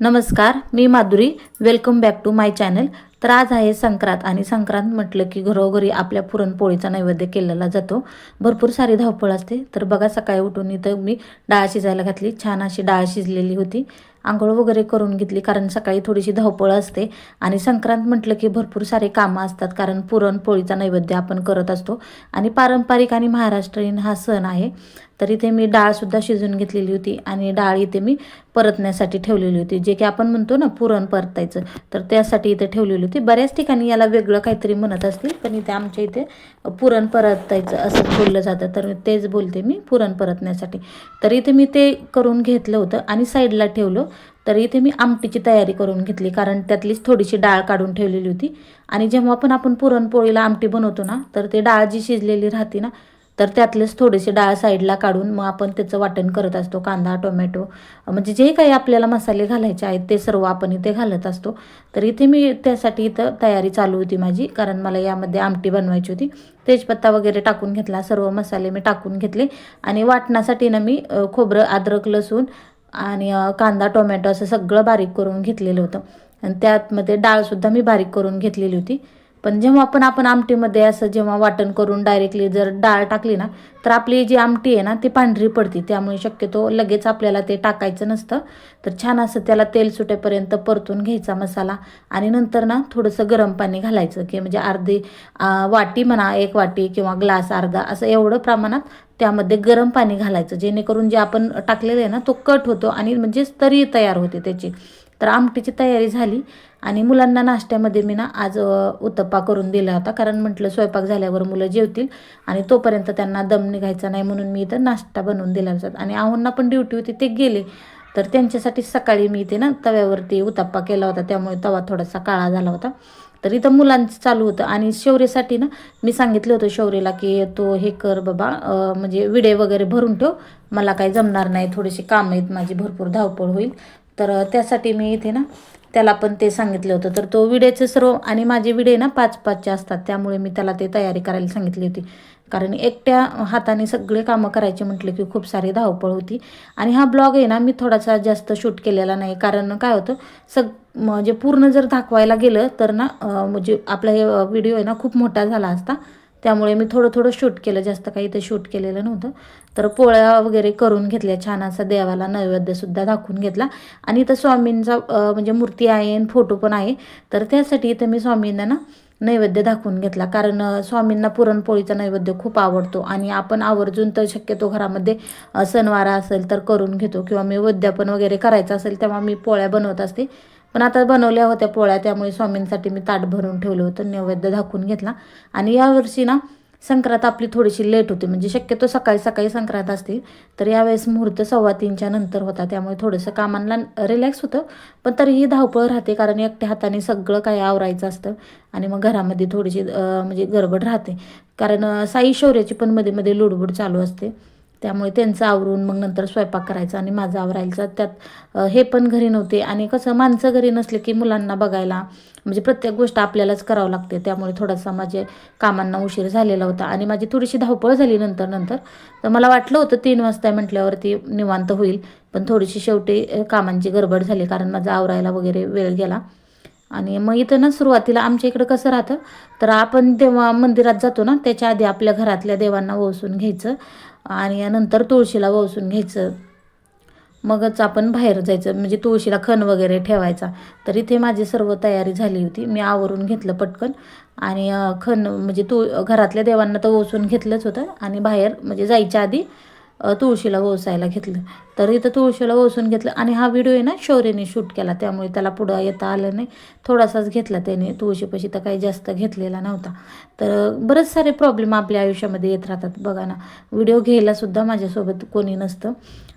नमस्कार, मी Madhuri. Welcome back to my channel. तर आज आहे संक्रांत आणि संक्रांत म्हटलं की घरोघरी आपल्या पुरणपोळीचा नैवेद्य केलेला जातो. भरपूर सारी धावपळ असते. तर बघा, सकाळी उठून इथं मी डाळ शिजायला घातली. छान अशी डाळ शिजलेली होती. आंघोळ वगैरे करून घेतली कारण सकाळी थोडीशी धावपळ असते आणि संक्रांत म्हटलं की भरपूर सारे कामं असतात कारण पुरणपोळीचा नैवेद्य आपण करत असतो आणि पारंपरिक आणि महाराष्ट्रीयन हा सण आहे. तर इथे मी डाळसुद्धा शिजून घेतलेली होती आणि डाळ इथे मी परतण्यासाठी ठेवलेली होती, जे की आपण म्हणतो ना पुरण परतायचं, तर त्यासाठी इथे ठेवलेली होती. बऱ्याच ठिकाणी याला वेगळं काहीतरी म्हणत असतील, पण इथे आमच्या इथे पुरण परतायचं असं बोललं जातं, तर तेच बोलते मी, पुरण परतण्यासाठी. तर इथे मी ते करून घेतलं होतं आणि साईडला ठेवलं. तर इथे मी आमटीची तयारी करून घेतली कारण त्यातलीच थोडीशी डाळ काढून ठेवलेली होती. आणि जेव्हा पण आपण पुरणपोळीला आमटी बनवतो ना, तर ते डाळ जी शिजलेली राहते ना, तर त्यातलेच थोडीशी डाळ साईडला काढून मग आपण त्याचं वाटण करत असतो. कांदा, टोमॅटो, म्हणजे जे काही आपल्याला मसाले घालायचे आहेत ते सर्व आपण इथे घालत असतो. तर इथे मी त्यासाठी इथं तयारी चालू होती माझी, कारण मला यामध्ये आमटी बनवायची होती. तेजपत्ता वगैरे टाकून घेतला, सर्व मसाले मी टाकून घेतले आणि वाटणासाठी ना मी खोबरं, अद्रक, लसूण आणि कांदा, टोमॅटो असं सगळं बारीक करून घेतलेलं होतं आणि त्यातमध्ये डाळसुद्धा मी बारीक करून घेतलेली होती. पण जेव्हा आपण आमटीमध्ये असं जेव्हा वाटण करून डायरेक्टली जर डाळ टाकली ना, तर आपली जी आमटी आहे ना ती पांढरी पडते. त्यामुळे शक्यतो लगेच आपल्याला ते टाकायचं नसतं. तर छान असं त्याला तेल सुटेपर्यंत परतून घ्यायचा मसाला आणि नंतर ना थोडंसं गरम पाणी घालायचं, की म्हणजे अर्धी वाटी म्हणा, 1 वाटी किंवा ग्लास अर्धा असं एवढं प्रमाणात त्यामध्ये गरम पाणी घालायचं, जेणेकरून जे आपण टाकलेलं आहे ना तो कट होतो आणि म्हणजे तरी तयार होते त्याची. तर आमटीची तयारी झाली आणि मुलांना नाश्त्यामध्ये मी ना आज उत्तप्पा करून दिला होता, कारण म्हटलं स्वयंपाक झाल्यावर मुलं जेवतील आणि तोपर्यंत त्यांना दम निघायचा नाही, म्हणून मी इथं नाश्ता बनवून दिला होता. आणि आहोंना पण ड्युटी होती, ते गेले. तर त्यांच्यासाठी सकाळी मी इथे ना तव्यावरती उत्तप्पा केला होता, त्यामुळे तवा थोडासा काळा झाला होता. तर इथं मुलांचं चालू होतं आणि शौर्यसाठी ना मी सांगितलं होतं शौर्यला की तो हे कर बाबा, म्हणजे विडे वगैरे भरून ठेव, मला काही जमणार नाही, थोडीशी कामं आहेत माझी, भरपूर धावपळ होईल. तर त्यासाठी मी इथे ना त्याला पण ते सांगितलं होतं. तर तो विड्याचं सर्व, आणि माझे विडे ना 5-5चे असतात, त्यामुळे मी त्याला ते तयारी करायला सांगितली होती, कारण एकट्या हाताने सगळे कामं करायचे म्हटलं की खूप सारी धावपळ होती. आणि हा ब्लॉग आहे ना मी थोडासा जास्त शूट केलेला नाही, कारण काय होतं, म्हणजे पूर्ण जर दाखवायला गेलं तर ना म्हणजे आपला हे व्हिडिओ आहे ना खूप मोठा झाला असता, त्यामुळे मी थोडं थोडं शूट केलं, जास्त काही ते शूट केलेलं नव्हतं. तर पोळ्या वगैरे करून घेतल्या, छान असा देवाला नैवेद्यसुद्धा दाखवून घेतला. आणि इथं स्वामींचा म्हणजे मूर्ती आहे आणि फोटो पण आहे, तर त्यासाठी इथं मी स्वामींना ना नैवेद्य दाखवून घेतला, कारण स्वामींना पुरणपोळीचा नैवेद्य खूप आवडतो आणि आपण आवर्जून तर शक्यतो घरामध्ये सणवारा असेल तर करून घेतो, किंवा मी उद्यापन वगैरे करायचं असेल तेव्हा मी पोळ्या बनवत असते. पण आता बनवल्या होत्या पोळ्या, त्यामुळे स्वामींसाठी मी ताट भरून ठेवलं होतं, नैवेद्य दाखवून घेतला. आणि यावर्षी ना संक्रांत आपली थोडीशी लेट होते, म्हणजे शक्यतो सकाळी सकाळी संक्रांत असते, तर यावेळेस मुहूर्त 2:15च्या नंतर होता, त्यामुळे थोडंसं कामांना रिलॅक्स होतं. पण तरीही धावपळ राहते, कारण एकट्या हाताने सगळं काही आवरायचं असतं आणि मग घरामध्ये थोडीशी म्हणजे गडबड राहते, कारण साई शौर्याची पण मध्ये मध्ये लुडबुड चालू असते. त्यामुळे त्यांचं आवरून मग नंतर स्वयंपाक करायचा आणि माझं आवरायचं, त्यात हे पण घरी नव्हते. आणि कसं माणसं घरी नसले की मुलांना बघायला म्हणजे प्रत्येक गोष्ट आपल्यालाच करावं लागते, त्यामुळे थोडासा माझे कामांना उशीर झालेला होता आणि माझी थोडीशी धावपळ झाली नंतर नंतर. तर मला वाटलं होतं 3 वाजता म्हटल्यावरती निवांत होईल, पण थोडीशी शेवटी कामांची गडबड झाली, कारण माझा आवरायला वगैरे वेळ गेला. आणि मग इथं ना सुरुवातीला आमच्या इकडं कसं राहतं, तर आपण तेव्हा मंदिरात जातो ना त्याच्या आधी आपल्या घरातल्या देवांना वळसून घ्यायचं आणि नंतर तुळशीला वळसून घ्यायचं, मगच आपण बाहेर जायचं, म्हणजे तुळशीला खण वगैरे ठेवायचा. तर इथे माझी सर्व तयारी झाली होती, मी आवरून घेतलं पटकन आणि खण म्हणजे घरातल्या देवांना तर ओसून घेतलंच होतं आणि बाहेर म्हणजे जायच्या आधी तुळशीला ओसायला घेतलं. तर इथं तुळशीला ओसून घेतलं आणि हा व्हिडिओ आहे ना शौर्यने शूट केला, त्यामुळे त्याला पुढं येता आलं नाही, थोडासाच घेतला त्याने, तुळशीपाशी तर काही जास्त घेतलेला नव्हता. तर बरेच सारे प्रॉब्लेम आपल्या आयुष्यामध्ये येत राहतात बघा ना, व्हिडिओ घ्यायलासुद्धा माझ्यासोबत कोणी नसतं.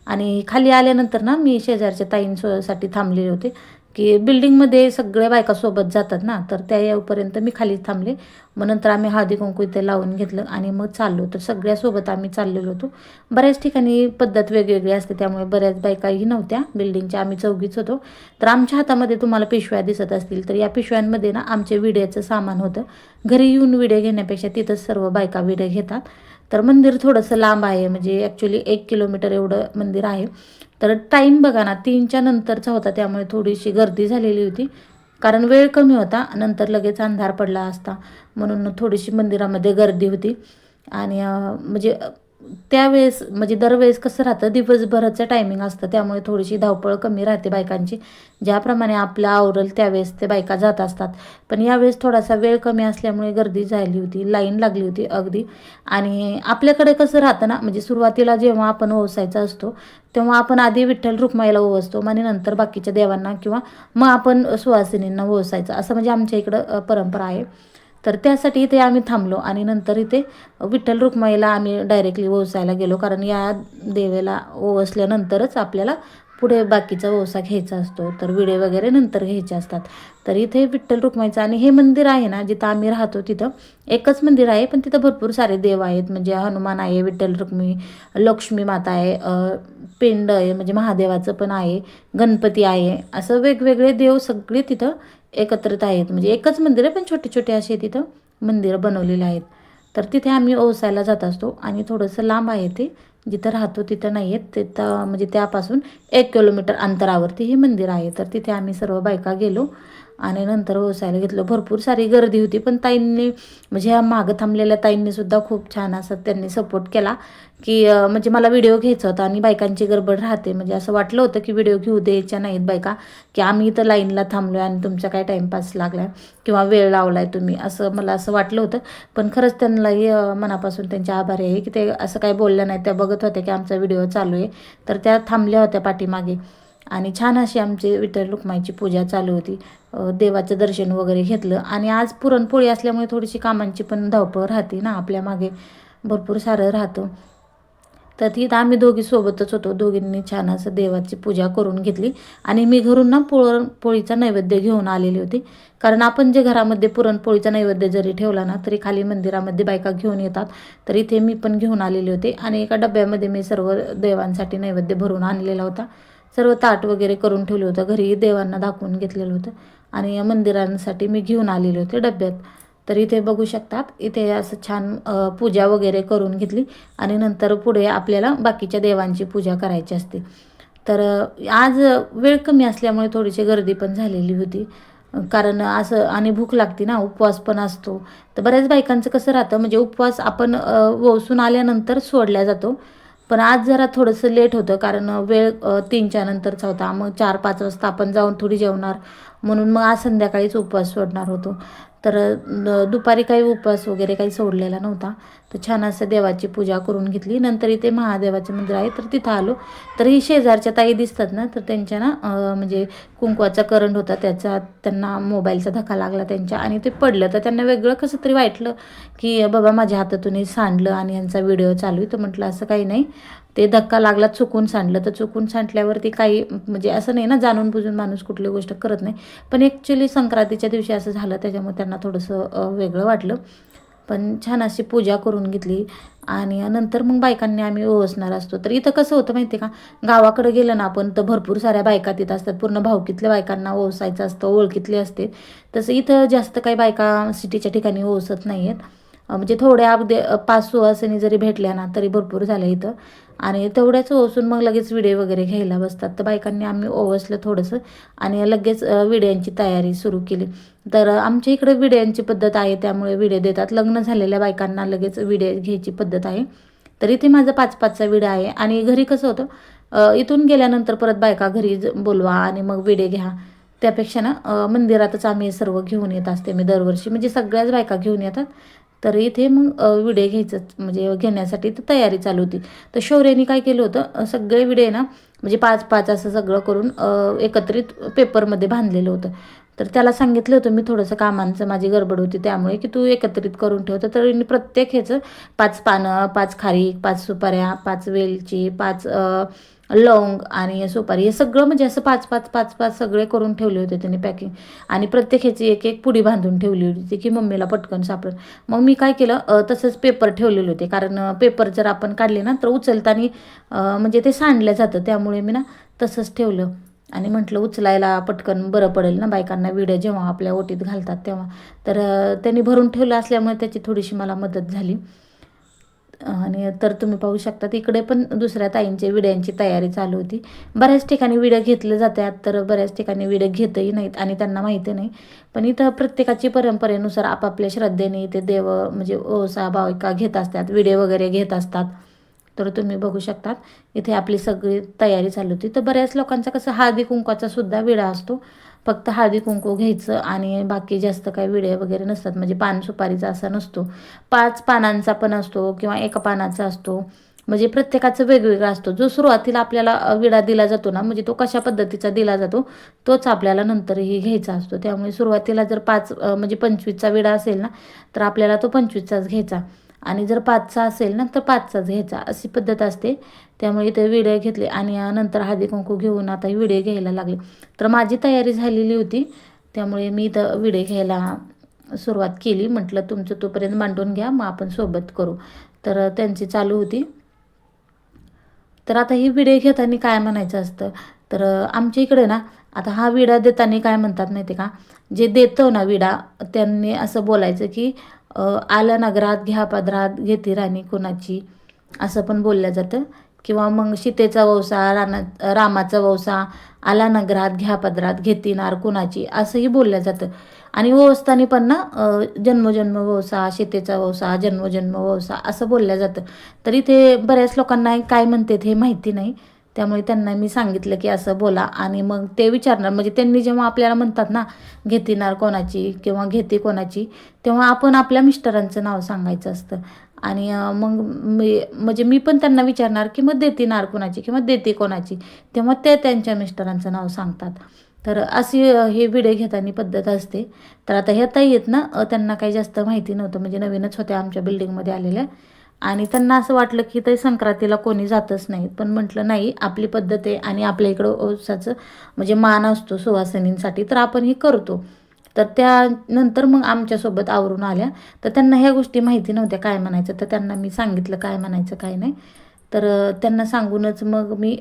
आणि खाली आल्यानंतर ना मी शेजारच्या ताईंसाठी थांबलेले होते, की बिल्डिंगमध्ये सगळ्या बायका सोबत जातात ना, तर त्या येऊपर्यंत मी खालीच थांबले. मग नंतर आम्ही हळदी कुंकू इथे लावून घेतलं आणि मग चाललो, तर सगळ्यासोबत आम्ही चाललेलो होतो. बऱ्याच ठिकाणी पद्धत वेगवेगळी असते, त्यामुळे बऱ्याच बायकाही नव्हत्या बिल्डिंगच्या, आम्ही 4घीच होतो. तर आमच्या हातामध्ये तुम्हाला पिशव्या दिसत असतील, तर या पिशव्यांमध्ये ना आमचे विड्याचं सामान होतं. घरी येऊन विडे घेण्यापेक्षा तिथंच सर्व बायका विडे घेतात. तर मंदिर थोडंसं लांब आहे, म्हणजे ॲक्च्युली 1 किलोमीटर एवढं मंदिर आहे. तर टाईम बघा ना 3च्या नंतरचा होता, त्यामुळे थोडीशी गर्दी झालेली होती. कारण वेळ कमी होता, नंतर लगेच अंधार पडला असता, म्हणून थोडीशी मंदिरामध्ये गर्दी होती. आणि म्हणजे त्यावेळेस म्हणजे दरवेळेस कसं राहतं, दिवसभराचं टायमिंग असतं, त्यामुळे थोडीशी धावपळ कमी राहते बायकांची. ज्याप्रमाणे आपलं आवरल त्यावेळेस ते बायका जात असतात. पण यावेळेस थोडासा वेळ कमी असल्यामुळे गर्दी झाली होती, लाईन लागली होती अगदी. आणि आपल्याकडे कसं राहतं ना, म्हणजे सुरुवातीला जेव्हा आपण ओवासायचा असतो तेव्हा आपण आधी विठ्ठल रुक्माईला ओवासतो आणि नंतर बाकीच्या देवांना किंवा मग आपण सुवासिनींना ओवासायचं, असं म्हणजे आमच्या इकडं परंपरा आहे. तर त्यासाठी इथे आम्ही थांबलो आणि नंतर इथे विठ्ठल रुक्माईला आम्ही डायरेक्टली ओवासायला गेलो, कारण या देवेला ओवासल्यानंतरच आपल्याला पुढे बाकीचा ओवसा घ्यायचा असतो, तर विडे वगैरे नंतर घ्यायचे असतात. तर इथे विठ्ठल रुक्माईचं आणि हे मंदिर आहे ना जिथं आम्ही राहतो तिथं एकच मंदिर आहे, पण तिथं भरपूर सारे देव आहेत. म्हणजे हनुमान आहे, विठ्ठल रुक्मिणी, लक्ष्मी माता आहे, पिंड आहे म्हणजे महादेवाचं पण आहे, गणपती आहे, असं वेगवेगळे देव सगळे तिथं एकत्रित आहेत. म्हणजे एकच मंदिर आहे, पण छोटे छोटे असे तिथं मंदिरं बनवलेले आहेत. तर तिथे आम्ही ओसायला जात असतो आणि थोडंसं लांब आहे ते, जिथं राहतो तिथं नाही आहेत, तिथं म्हणजे त्यापासून 1 किलोमीटर अंतरावरती हे मंदिर आहे. तर तिथे आम्ही सर्व बायका गेलो आणि नंतर ओसायला घेतलं. भरपूर सारी गर्दी होती, पण ताईंनी म्हणजे ह्या मागं थांबलेल्या ताईंनी सुद्धा खूप छान असं त्यांनी सपोर्ट केला, की म्हणजे मला व्हिडिओ घ्यायचा होता आणि बायकांची गडबड राहते, म्हणजे असं वाटलं होतं की व्हिडिओ घेऊ द्यायच्या नाहीत बायका, की आम्ही इथं लाईनला थांबलो आहे आणि तुमचा काय टाईमपास लागला आहे किंवा वेळ लावला आहे तुम्ही, असं मला असं वाटलं होतं. पण खरंच त्यांनाही मनापासून त्यांचे आभारी आहे की ते असं काही बोलल्या नाही. त्या बघत होत्या की आमचा व्हिडिओ चालू आहे, तर त्या थांबल्या होत्या पाठीमागे आणि छान अशी आमची विठ्ठल रुक्माईची पूजा चालू होती. देवाचं दर्शन वगैरे घेतलं आणि आज पुरणपोळी असल्यामुळे थोडीशी कामांची पण धावपळ राहते ना, आपल्या मागे भरपूर सारं राहतं. तर तिथं आम्ही दोघी सोबतच होतो, दोघींनी छान असं देवाची पूजा करून घेतली आणि मी घरून ना पुरणपोळीचा नैवेद्य घेऊन आलेली होती. कारण आपण जे घरामध्ये पुरणपोळीचा नैवेद्य जरी ठेवला ना तरी खाली मंदिरामध्ये बायका घेऊन येतात, तर इथे मी पण घेऊन आलेले होते आणि एका डब्यामध्ये मी सर्व देवांसाठी नैवेद्य भरून आणलेला होता. सर्व ताट वगैरे करून ठेवलं होतं, घरी देवांना दाखवून घेतलेलं होतं आणि मंदिरांसाठी मी घेऊन आलेले होते डब्यात. तर इथे बघू शकतात, इथे असं छान पूजा वगैरे करून घेतली आणि नंतर पुढे आपल्याला बाकीच्या देवांची पूजा करायची असते. तर आज वेळ कमी असल्यामुळे थोडीशी गर्दी पण झालेली होती, कारण असं आणि भूक लागते ना, उपवास पण असतो. तर बऱ्याच बायकांचं कसं राहतं, म्हणजे उपवास आपण वसून आल्यानंतर सोडला जातो, पण आज जरा थोडंसं लेट होतं, कारण वेळ 3च्या नंतरचा होता. मग 4-5 वाजता आपण जाऊन थोडी जेवणार, म्हणून मग आज संध्याकाळीच उपवास सोडणार होतो. तर दुपारी काही उपवास वगैरे काही सोडलेला नव्हता. तर छान असं देवाची पूजा करून घेतली. नंतर इथे महादेवाचे मंदिर आहे, तर तिथं आलो. तर ही शेजारच्या ताई दिसतात ना, तर त्यांच्या ना म्हणजे कुंकवाचा करंट होता, त्याचा त्यांना मोबाईलचा धक्का लागला त्यांच्या आणि ते पडलं. तर त्यांना वेगळं कसं तरी वाटलं, की बाबा माझ्या हातातून हे सांडलं आणि यांचा व्हिडिओ चालू आहे. तर म्हटलं असं काही नाही, ते धक्का लागला, चुकून सांडलं. तर चुकून सांडल्यावरती काही म्हणजे असं नाही ना, जाणून बुजून माणूस कुठली गोष्ट करत नाही. पण ॲक्च्युली संक्रांतीच्या दिवशी असं झालं, त्याच्यामुळे त्यांना थोडंसं वेगळं वाटलं. पण छान अशी पूजा करून घेतली आणि नंतर मग बायकांनी आम्ही ओवासणार असतो. तर इथं कसं होतं माहिती आहे का, गावाकडे गेलं ना आपण तर भरपूर साऱ्या बायका तिथं असतात, पूर्ण भावकीतल्या बायकांना ओवासायचं असतं, ओळखीतले असते. तसं इथं जास्त काही बायका सिटीच्या ठिकाणी ओवासत नाही आहेत. म्हणजे थोड्या अगदी 5 सुवासिनी जरी भेटल्या ना तरी भरपूर झालं इथं. आणि तेवढ्याच ओवासून मग लगेच विडे वगैरे घ्यायला बसतात. तर बायकांनी आम्ही ओवासलं थोडंसं आणि लगेच विड्यांची तयारी सुरू केली. तर आमच्या इकडे विड्यांची पद्धत आहे, त्यामुळे विडे देतात. लग्न झालेल्या बायकांना लगेच विडे घ्यायची पद्धत आहे. तर इथे माझं 5-5चा विडा आहे आणि घरी कसं होतं, इथून गेल्यानंतर परत बायका घरी बोलवा आणि मग विडे घ्या. त्यापेक्षा ना मंदिरातच आम्ही सर्व घेऊन येत असते मी दरवर्षी, म्हणजे सगळ्याच बायका घेऊन येतात. तर इथे मग विडे घ्यायचं म्हणजे घेण्यासाठी तर तयारी चालू होती. तर शौर्याने काय केलं होतं, सगळे विडे ना म्हणजे 5-5 असं सगळं करून एकत्रित पेपरमध्ये बांधलेलं होतं. तर त्याला सांगितलं होतं मी, थोडंसं कामांचं माझी गडबड होती त्यामुळे, की तू एकत्रित करून ठेवतं. तर प्रत्येक ह्याचं 5 पानं, 5 खारीक, 5 सुपाऱ्या, 5 वेलची, 5 लवंग आणि सुपारी, हे सगळं म्हणजे असं 5-5 सगळे करून ठेवले होते त्यांनी पॅकिंग. आणि प्रत्येक ह्याची एक एक पुडी बांधून ठेवली होती की मम्मीला पटकन सापडेल. मग मी काय केलं, तसंच पेपर ठेवलेले होते, कारण पेपर जर आपण काढले ना तर उचलताना म्हणजे ते सांडलं जातं, त्यामुळे मी ना तसंच ठेवलं. आणि म्हटलं उचलायला पटकन बरं पडेल ना बायकांना विड्या जेव्हा आपल्या ओटीत घालतात तेव्हा. तर त्यांनी भरून ठेवलं असल्यामुळे त्याची थोडीशी मला मदत झाली. आणि तर तुम्ही पाहू शकता इकडे पण दुसऱ्या ताईंच्या विड्यांची तयारी चालू होती. बऱ्याच ठिकाणी विड्या घेतले जातात, तर बऱ्याच ठिकाणी विड्या घेतही नाहीत आणि त्यांना माहिती नाही. पण इथं प्रत्येकाची परंपरेनुसार आपापल्या श्रद्धेने ते देव म्हणजे ओसा बायका घेत असतात, विडे वगैरे घेत असतात. तर तुम्ही बघू शकतात इथे आपली सगळी तयारी चालू होती. तर बऱ्याच लोकांचा कसं हळदी कुंकवाचा सुद्धा विडा असतो. फक्त हळदी कुंकू घ्यायचं आणि बाकी जास्त काही विडे वगैरे नसतात. म्हणजे पान सुपारीचा असा नसतो. 5 पानांचा पण असतो किंवा एका पानाचा असतो. म्हणजे प्रत्येकाचं वेगवेगळा असतो. जो सुरुवातीला आपल्याला विडा दिला जातो ना, म्हणजे तो कशा पद्धतीचा दिला जातो तोच आपल्याला नंतरही घ्यायचा असतो. त्यामुळे सुरुवातीला जर 5 म्हणजे 25चा विडा असेल ना, तर आपल्याला तो 25चाच घ्यायचा आणि जर 5चा असेल ना, तर 5चाच घ्यायचा, अशी पद्धत असते. त्यामुळे इथे विडे घेतले आणि नंतर हळदी कुंकू घेऊन आता विडे घ्यायला लागले. तर माझी तयारी झालेली होती, त्यामुळे मी इथं विडे घ्यायला सुरुवात केली. म्हटलं तुमचं तोपर्यंत मांडून घ्या, मग आपण सोबत करू. तर त्यांची चालू होती. तर आता ही विडे घेताना काय म्हणायचं असतं, तर आमच्या इकडे ना आता हा विडा देताना काय म्हणतात माहिती का, जे देतो ना विडा त्यांनी असं बोलायचं की आलं नगरात घ्या पदरात घेती राणी कोणाची, असं पण बोललं जातं. किंवा मग सीतेचा वौसा रामाचा वौसा आला नगरात घ्या पदरात घेती नार कुणाची, असंही बोललं जातं. आणि ओवसताना पण ना जन्मोजन्म वौसा, सीतेचा वौसा, जन्मोजन्म वौसा असं बोललं जातं. तरी ते बऱ्याच लोकांना काय म्हणतात हे माहिती नाही. त्यामुळे त्यांना मी सांगितलं की असं बोला आणि मग ते विचारणार, म्हणजे त्यांनी जेव्हा आपल्याला म्हणतात ना घेतीनार कोणाची किंवा घेते कोणाची, तेव्हा आपण आपल्या मिस्टरांचं नाव सांगायचं असतं. आणि मग म्हणजे मी पण त्यांना विचारणार की मग देतीनार कोणाची किंवा देते कोणाची, तेव्हा ते त्यांच्या मिस्टरांचं नाव सांगतात. तर अशी हे विडे घेताना पद्धत असते. तर आता ह्या ताई आहेत ना, त्यांना काही जास्त माहिती नव्हतं, म्हणजे नवीनच होत्या आमच्या बिल्डिंगमध्ये आलेल्या. आणि त्यांना असं वाटलं की ते संक्रांतीला कोणी जातच नाही. पण म्हटलं नाही, आपली पद्धत आहे आणि आपल्या इकडं ओसाचं म्हणजे मान असतो सुवासिनींसाठी, तर आपण हे करतो. तर त्यानंतर मग आमच्यासोबत आवरून आल्या. तर त्यांना ह्या गोष्टी माहिती नव्हत्या काय म्हणायचं, तर त्यांना मी सांगितलं काय म्हणायचं काय नाही. तर त्यांना सांगूनच मग मी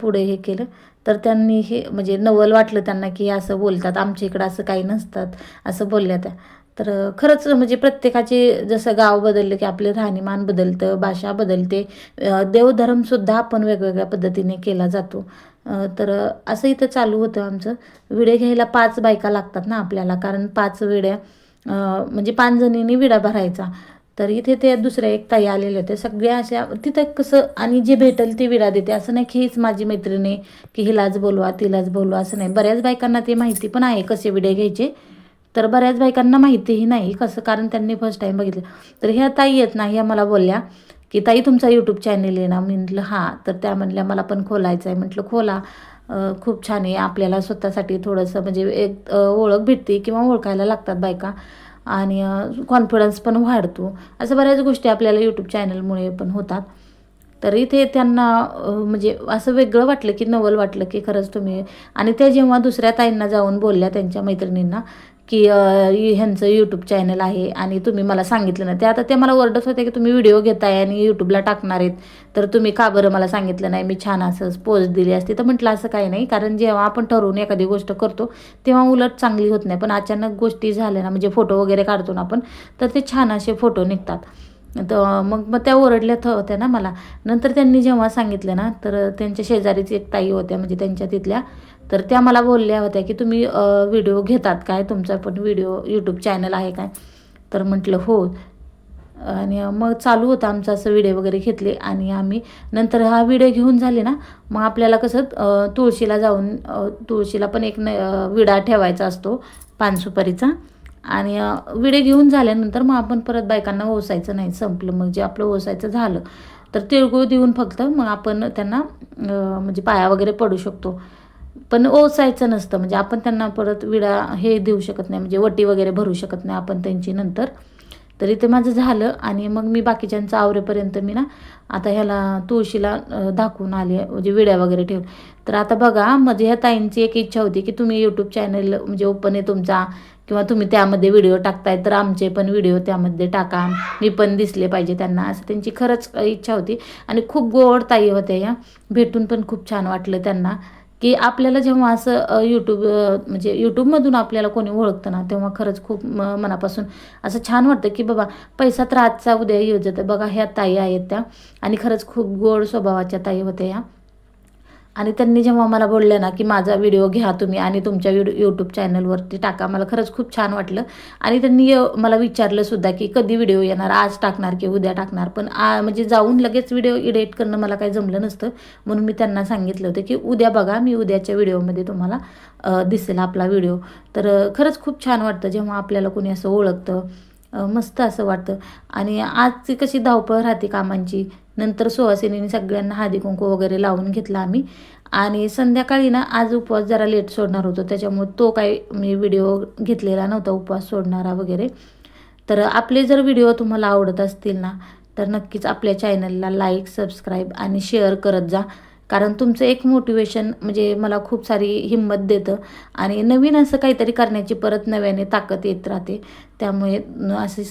पुढे हे केलं. तर त्यांनी हे म्हणजे नवल वाटलं त्यांना की असं बोलतात, आमच्या इकडं असं काही नसतात असं बोलल्या त्या. तर खरंच म्हणजे प्रत्येकाचे जसं गाव बदललं की आपले राहणीमान बदलतं, भाषा बदलते, देवधर्मसुद्धा आपण वेगवेगळ्या पद्धतीने केला जातो. तर असं इथं चालू होतं आमचं. विडे घ्यायला 5 बायका लागतात ना आपल्याला, कारण 5 विड्या म्हणजे 5 जणींनी विडा भरायचा. तर इथे ते दुसऱ्या एक ताई आलेले होते, सगळ्या अशा तिथं कसं, आणि जे भेटेल ती विडा देते, असं नाही की हीच माझी मैत्रिणी की हिलाच बोलवा तिलाच बोलवा, असं नाही. बऱ्याच बायकांना ते माहिती पण आहे कसे विडे घ्यायचे. तर बऱ्याच बायकांना माहितीही नाही कसं, कारण त्यांनी फर्स्ट टाईम बघितलं. तर ह्या ताई आहेत ना, ह्या मला बोलल्या की ताई तुमचा यूट्यूब चॅनल आहे ना, मी म्हटलं हां. तर त्या म्हणल्या मला पण खोलायचं आहे. म्हटलं खोला, खूप छान आहे. आपल्याला स्वतःसाठी थोडंसं म्हणजे एक ओळख भेटते किंवा ओळखायला लागतात बायका आणि कॉन्फिडन्स पण वाढतो. असं बऱ्याच गोष्टी आपल्याला यूट्यूब चॅनलमुळे पण होतात. तर इथे त्यांना म्हणजे असं वेगळं वाटलं की नवल वाटलं की खरंच तुम्ही. आणि त्या जेव्हा दुसऱ्या ताईंना जाऊन बोलल्या त्यांच्या मैत्रिणींना की ह्यांचं यूट्यूब चॅनल आहे आणि तुम्ही मला सांगितलं ना, ते आता ते मला ओरडत होते की तुम्ही व्हिडिओ घेताय आणि यूट्यूबला टाकणार आहेत, तर तुम्ही का बरं मला सांगितलं नाही, मी छान असं पोस्ट दिली असती. तर म्हटलं असं काही नाही, कारण जेव्हा आपण ठरवून एखादी गोष्ट करतो तेव्हा उलट चांगली होत नाही, पण अचानक गोष्टी झाल्या ना, म्हणजे फोटो वगैरे काढतो ना आपण, तर ते छान असे फोटो निघतात. तर मग त्या ओरडल्यात होत्या ना मला. नंतर त्यांनी जेव्हा सांगितलं ना, तर त्यांच्या शेजारीच एक ताई होत्या म्हणजे त्यांच्या तिथल्या, तर त्या मला बोलल्या होत्या की तुम्ही व्हिडिओ घेतात काय, तुमचा पण व्हिडिओ यूट्यूब चॅनल आहे काय. तर म्हटलं हो. आणि मग चालू होतं आमचं असं व्हिडिओ वगैरे घेतले आणि आम्ही नंतर हा व्हिडिओ घेऊन झाले ना, मग आपल्याला कसं तुळशीला जाऊन तुळशीला पण एक विडा ठेवायचा असतो पानसुपारीचा. आणि विडे घेऊन झाल्यानंतर मग आपण परत बायकांना ओसायचं नाही, संपलं मग जे आपलं ओसायचं झालं. तर तिळगुळ देऊन फक्त मग आपण त्यांना म्हणजे पाया वगैरे पडू शकतो, पण ओसायचं नसतं. म्हणजे आपण त्यांना परत विडा हे देऊ शकत नाही, म्हणजे वटी वगैरे भरू शकत नाही आपण त्यांची नंतर. तरी ते माझं झालं आणि मग मी बाकीच्यांचं आवरेपर्यंत मी ना आता ह्याला तुळशीला दाखवून आले, म्हणजे विड्या वगैरे ठेवून. तर आता बघा, म्हणजे ह्या ताईंची एक इच्छा होती की तुम्ही यूट्यूब चॅनल म्हणजे ओपन आहे तुमचा किंवा तुम्ही त्यामध्ये व्हिडिओ टाकताय, तर आमचे पण व्हिडिओ त्यामध्ये टाका, मी पण दिसले पाहिजे त्यांना, असं त्यांची खरंच इच्छा होती. आणि खूप गोड ताई होत्या या, भेटून पण खूप छान वाटलं त्यांना की आपल्याला जेव्हा असं म्हणजे यूट्यूबमधून आपल्याला कोणी ओळखतं ना, तेव्हा खरंच खूप मनापासून असं छान वाटतं की बाबा पैसा तर आजचा उद्या येऊ जातं. बघा ह्या ताई आहेत त्या, आणि खरंच खूप गोड स्वभावाच्या ताई होत्या या. आणि त्यांनी जेव्हा मला बोलल्या ना की माझा व्हिडिओ घ्या तुम्ही आणि तुमच्या यूट्यूब चॅनलवरती टाका, मला खरंच खूप छान वाटलं. आणि त्यांनी मला विचारलं सुद्धा की कधी व्हिडिओ येणार, आज टाकणार की उद्या टाकणार. पण म्हणजे जाऊन लगेच व्हिडिओ एडिट करणं मला काही जमलं नसतं, म्हणून मी त्यांना सांगितलं होतं की उद्या बघा, मी उद्याच्या व्हिडिओमध्ये तुम्हाला दिसेल आपला व्हिडिओ. तर खरंच खूप छान वाटतं जेव्हा आपल्याला कोणी असं ओळखतं, मस्त असं वाटतं. आणि आजची कशी धावपळ राहते कामांची, नंतर सुवासिनीने सगळ्यांना हळदी कुंकू वगैरे लावून घेतला आम्ही. आणि संध्याकाळी ना, आज उपवास जरा लेट सोडणार होतो, त्याच्यामुळे तो काही मी व्हिडिओ घेतलेला नव्हता उपवास सोडणारा वगैरे. तर आपले जर व्हिडिओ तुम्हाला आवडत असतील ना, तर नक्कीच आपल्या चॅनलला लाईक, सबस्क्राईब आणि शेअर करत जा. कारण तुमचं एक मोटिवेशन म्हणजे मला खूप सारी हिंमत देतं, आणि नवीन असं काहीतरी करण्याची परत नव्याने ताकद येत राहते. त्यामुळे असे